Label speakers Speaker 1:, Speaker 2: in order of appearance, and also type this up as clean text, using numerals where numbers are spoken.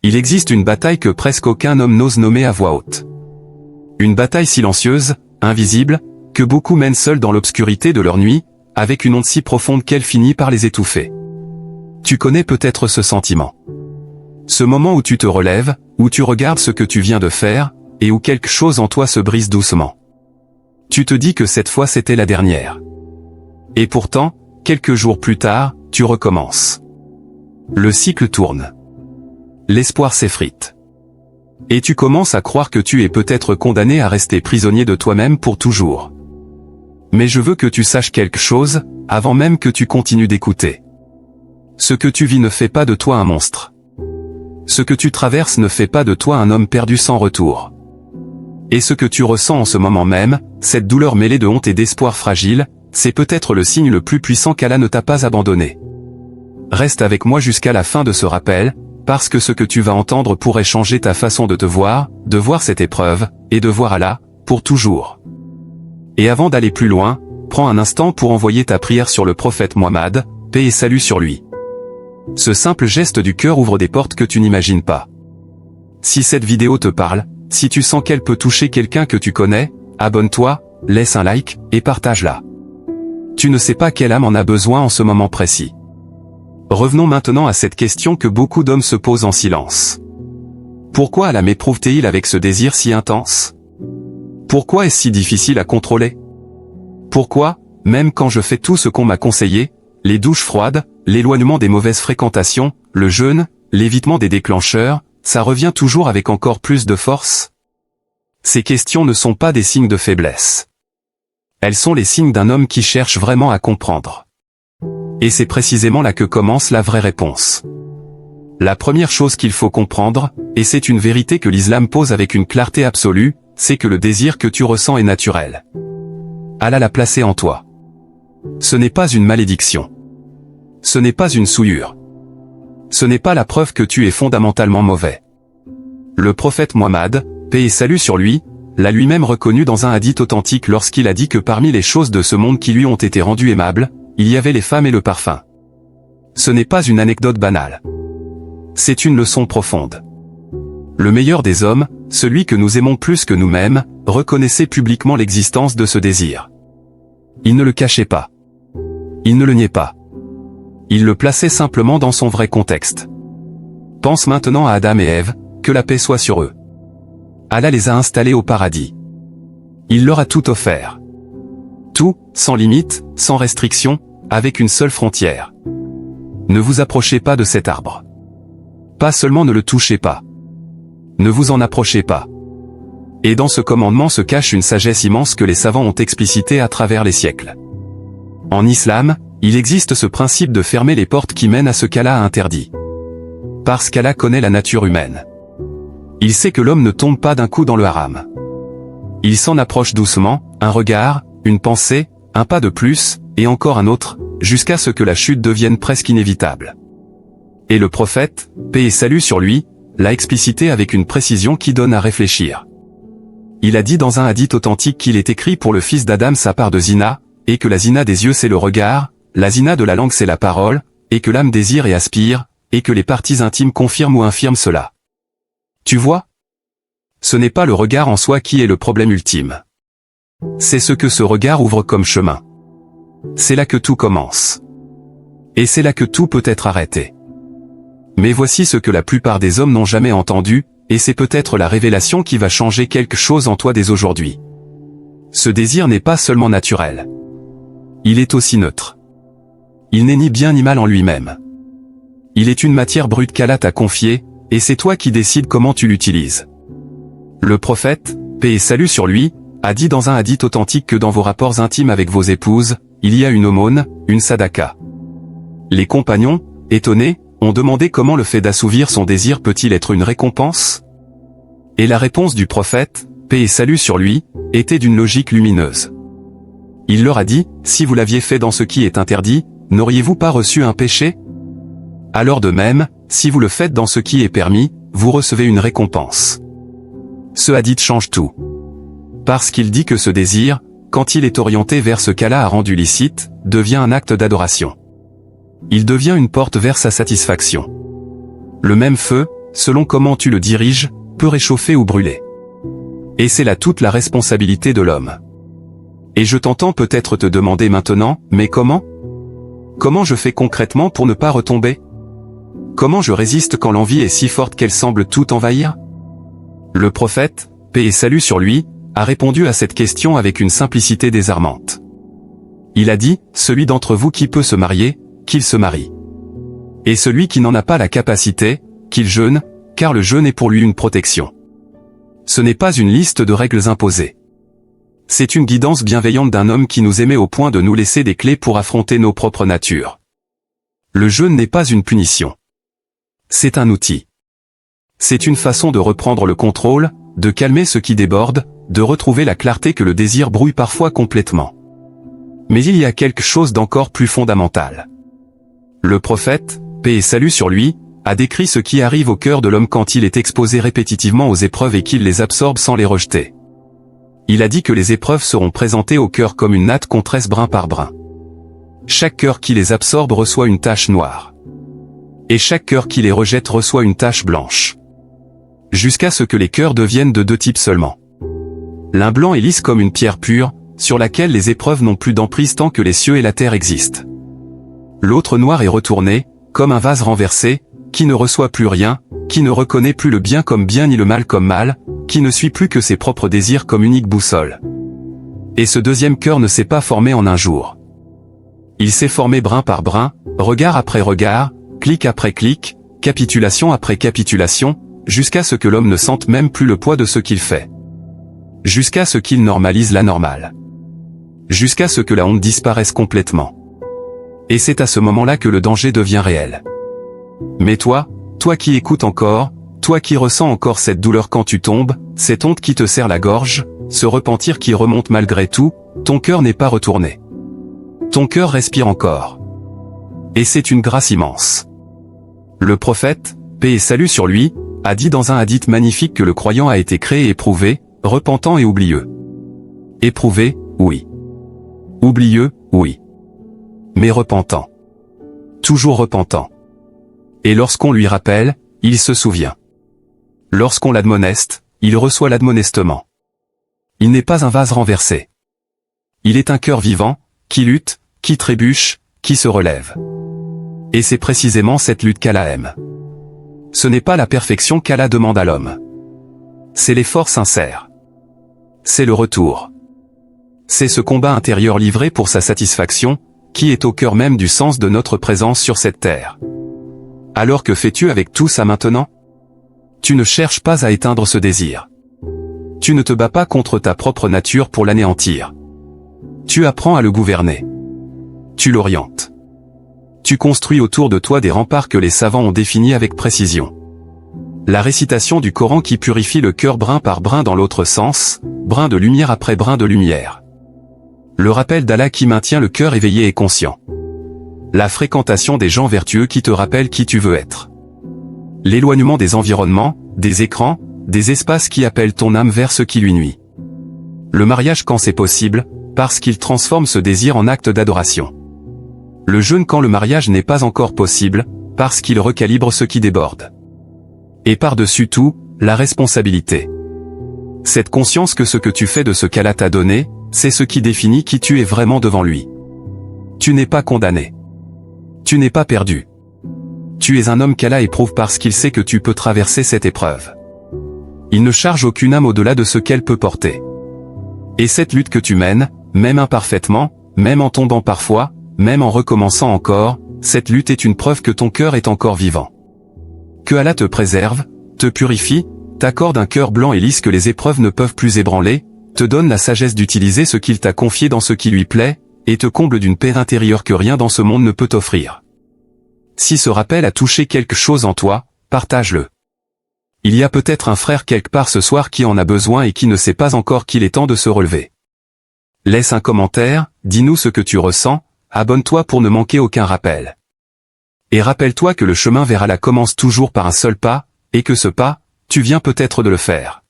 Speaker 1: Il existe une bataille que presque aucun homme n'ose nommer à voix haute. Une bataille silencieuse, invisible, que beaucoup mènent seuls dans l'obscurité de leur nuit, avec une honte si profonde qu'elle finit par les étouffer. Tu connais peut-être ce sentiment. Ce moment où tu te relèves, où tu regardes ce que tu viens de faire, et où quelque chose en toi se brise doucement. Tu te dis que cette fois c'était la dernière. Et pourtant, quelques jours plus tard, tu recommences. Le cycle tourne. L'espoir s'effrite. Et tu commences à croire que tu es peut-être condamné à rester prisonnier de toi-même pour toujours. Mais je veux que tu saches quelque chose, avant même que tu continues d'écouter. Ce que tu vis ne fait pas de toi un monstre. Ce que tu traverses ne fait pas de toi un homme perdu sans retour. Et ce que tu ressens en ce moment même, cette douleur mêlée de honte et d'espoir fragile, c'est peut-être le signe le plus puissant qu'Allah ne t'a pas abandonné. Reste avec moi jusqu'à la fin de ce rappel, parce que ce que tu vas entendre pourrait changer ta façon de te voir, de voir cette épreuve, et de voir Allah, pour toujours. Et avant d'aller plus loin, prends un instant pour envoyer ta prière sur le prophète Mohammed, paix et salut sur lui. Ce simple geste du cœur ouvre des portes que tu n'imagines pas. Si cette vidéo te parle, si tu sens qu'elle peut toucher quelqu'un que tu connais, abonne-toi, laisse un like, et partage-la. Tu ne sais pas quelle âme en a besoin en ce moment précis. Revenons maintenant à cette question que beaucoup d'hommes se posent en silence. Pourquoi Allah m'éprouve-t-il avec ce désir si intense? Pourquoi est-ce si difficile à contrôler? Pourquoi, même quand je fais tout ce qu'on m'a conseillé, les douches froides, l'éloignement des mauvaises fréquentations, le jeûne, l'évitement des déclencheurs, ça revient toujours avec encore plus de force? Ces questions ne sont pas des signes de faiblesse. Elles sont les signes d'un homme qui cherche vraiment à comprendre. Et c'est précisément là que commence la vraie réponse. La première chose qu'il faut comprendre, et c'est une vérité que l'islam pose avec une clarté absolue, c'est que le désir que tu ressens est naturel. Allah l'a placé en toi. Ce n'est pas une malédiction. Ce n'est pas une souillure. Ce n'est pas la preuve que tu es fondamentalement mauvais. Le prophète Mohammed, paix et salut sur lui, l'a lui-même reconnu dans un hadith authentique lorsqu'il a dit que parmi les choses de ce monde qui lui ont été rendues aimables, il y avait les femmes et le parfum. Ce n'est pas une anecdote banale. C'est une leçon profonde. Le meilleur des hommes, celui que nous aimons plus que nous-mêmes, reconnaissait publiquement l'existence de ce désir. Il ne le cachait pas. Il ne le niait pas. Il le plaçait simplement dans son vrai contexte. Pense maintenant à Adam et Ève, que la paix soit sur eux. Allah les a installés au paradis. Il leur a tout offert. Tout, sans limite, sans restriction, avec une seule frontière. Ne vous approchez pas de cet arbre. Pas seulement ne le touchez pas. Ne vous en approchez pas. Et dans ce commandement se cache une sagesse immense que les savants ont explicitée à travers les siècles. En islam, il existe ce principe de fermer les portes qui mènent à ce qu'Allah a interdit. Parce qu'Allah connaît la nature humaine. Il sait que l'homme ne tombe pas d'un coup dans le haram. Il s'en approche doucement, un regard, une pensée, un pas de plus, et encore un autre, jusqu'à ce que la chute devienne presque inévitable. Et le prophète, paix et salut sur lui, l'a explicité avec une précision qui donne à réfléchir. Il a dit dans un hadith authentique qu'il est écrit pour le fils d'Adam sa part de zina, et que la zina des yeux c'est le regard, la zina de la langue c'est la parole, et que l'âme désire et aspire, et que les parties intimes confirment ou infirment cela. Tu vois? Ce n'est pas le regard en soi qui est le problème ultime. C'est ce que ce regard ouvre comme chemin. C'est là que tout commence. Et c'est là que tout peut être arrêté. Mais voici ce que la plupart des hommes n'ont jamais entendu, et c'est peut-être la révélation qui va changer quelque chose en toi dès aujourd'hui. Ce désir n'est pas seulement naturel. Il est aussi neutre. Il n'est ni bien ni mal en lui-même. Il est une matière brute qu'Allah t'a confiée, et c'est toi qui décides comment tu l'utilises. Le prophète, paix et salut sur lui, a dit dans un hadith authentique que dans vos rapports intimes avec vos épouses, il y a une aumône, une sadaka. Les compagnons, étonnés, ont demandé comment le fait d'assouvir son désir peut-il être une récompense? Et la réponse du prophète, paix et salut sur lui, était d'une logique lumineuse. Il leur a dit, si vous l'aviez fait dans ce qui est interdit, n'auriez-vous pas reçu un péché? Alors de même, si vous le faites dans ce qui est permis, vous recevez une récompense. Ce hadith change tout. Parce qu'il dit que ce désir, quand il est orienté vers ce qu'Allah a rendu licite, devient un acte d'adoration. Il devient une porte vers sa satisfaction. Le même feu, selon comment tu le diriges, peut réchauffer ou brûler. Et c'est là toute la responsabilité de l'homme. Et je t'entends peut-être te demander maintenant, mais comment? Comment je fais concrètement pour ne pas retomber? Comment je résiste quand l'envie est si forte qu'elle semble tout envahir? Le prophète, paix et salut sur lui, a répondu à cette question avec une simplicité désarmante. Il a dit, celui d'entre vous qui peut se marier, qu'il se marie. Et celui qui n'en a pas la capacité, qu'il jeûne, car le jeûne est pour lui une protection. Ce n'est pas une liste de règles imposées. C'est une guidance bienveillante d'un homme qui nous aimait au point de nous laisser des clés pour affronter nos propres natures. Le jeûne n'est pas une punition. C'est un outil. C'est une façon de reprendre le contrôle, de calmer ce qui déborde, de retrouver la clarté que le désir brouille parfois complètement. Mais il y a quelque chose d'encore plus fondamental. Le prophète, paix et salut sur lui, a décrit ce qui arrive au cœur de l'homme quand il est exposé répétitivement aux épreuves et qu'il les absorbe sans les rejeter. Il a dit que les épreuves seront présentées au cœur comme une natte qu'on tresse brin par brin. Chaque cœur qui les absorbe reçoit une tache noire. Et chaque cœur qui les rejette reçoit une tache blanche. Jusqu'à ce que les cœurs deviennent de deux types seulement. L'un blanc et lisse comme une pierre pure, sur laquelle les épreuves n'ont plus d'emprise tant que les cieux et la terre existent. L'autre noir et retourné, comme un vase renversé, qui ne reçoit plus rien, qui ne reconnaît plus le bien comme bien ni le mal comme mal, qui ne suit plus que ses propres désirs comme unique boussole. Et ce deuxième cœur ne s'est pas formé en un jour. Il s'est formé brin par brin, regard après regard, clic après clic, capitulation après capitulation, jusqu'à ce que l'homme ne sente même plus le poids de ce qu'il fait. Jusqu'à ce qu'il normalise l'anormal. Jusqu'à ce que la honte disparaisse complètement. Et c'est à ce moment-là que le danger devient réel. Mais toi qui écoutes encore, toi qui ressens encore cette douleur quand tu tombes, cette honte qui te serre la gorge, ce repentir qui remonte malgré tout, ton cœur n'est pas retourné. Ton cœur respire encore. Et c'est une grâce immense. Le prophète, paix et salut sur lui, a dit dans un hadith magnifique que le croyant a été créé éprouvé, repentant et oublieux. Éprouvé, oui. Oublieux, oui. Mais repentant. Toujours repentant. Et lorsqu'on lui rappelle, il se souvient. Lorsqu'on l'admoneste, il reçoit l'admonestement. Il n'est pas un vase renversé. Il est un cœur vivant, qui lutte, qui trébuche, qui se relève. Et c'est précisément cette lutte qu'Allah aime. Ce n'est pas la perfection qu'Allah demande à l'homme. C'est l'effort sincère. C'est le retour. C'est ce combat intérieur livré pour sa satisfaction, qui est au cœur même du sens de notre présence sur cette terre. Alors que fais-tu avec tout ça maintenant? Tu ne cherches pas à éteindre ce désir. Tu ne te bats pas contre ta propre nature pour l'anéantir. Tu apprends à le gouverner. Tu l'orientes. Tu construis autour de toi des remparts que les savants ont définis avec précision. La récitation du Coran qui purifie le cœur brin par brin dans l'autre sens, brin de lumière après brin de lumière. Le rappel d'Allah qui maintient le cœur éveillé et conscient. La fréquentation des gens vertueux qui te rappellent qui tu veux être. L'éloignement des environnements, des écrans, des espaces qui appellent ton âme vers ce qui lui nuit. Le mariage quand c'est possible, parce qu'il transforme ce désir en acte d'adoration. Le jeûne quand le mariage n'est pas encore possible, parce qu'il recalibre ce qui déborde. Et par-dessus tout, la responsabilité. Cette conscience que ce que tu fais de ce qu'Allah t'a donné, c'est ce qui définit qui tu es vraiment devant lui. Tu n'es pas condamné. Tu n'es pas perdu. Tu es un homme qu'Allah éprouve parce qu'il sait que tu peux traverser cette épreuve. Il ne charge aucune âme au-delà de ce qu'elle peut porter. Et cette lutte que tu mènes, même imparfaitement, même en tombant parfois, même en recommençant encore, cette lutte est une preuve que ton cœur est encore vivant. Que Allah te préserve, te purifie, t'accorde un cœur blanc et lisse que les épreuves ne peuvent plus ébranler, te donne la sagesse d'utiliser ce qu'il t'a confié dans ce qui lui plaît, et te comble d'une paix intérieure que rien dans ce monde ne peut t'offrir. Si ce rappel a touché quelque chose en toi, partage-le. Il y a peut-être un frère quelque part ce soir qui en a besoin et qui ne sait pas encore qu'il est temps de se relever. Laisse un commentaire, dis-nous ce que tu ressens, abonne-toi pour ne manquer aucun rappel. Et rappelle-toi que le chemin vers Allah commence toujours par un seul pas, et que ce pas, tu viens peut-être de le faire.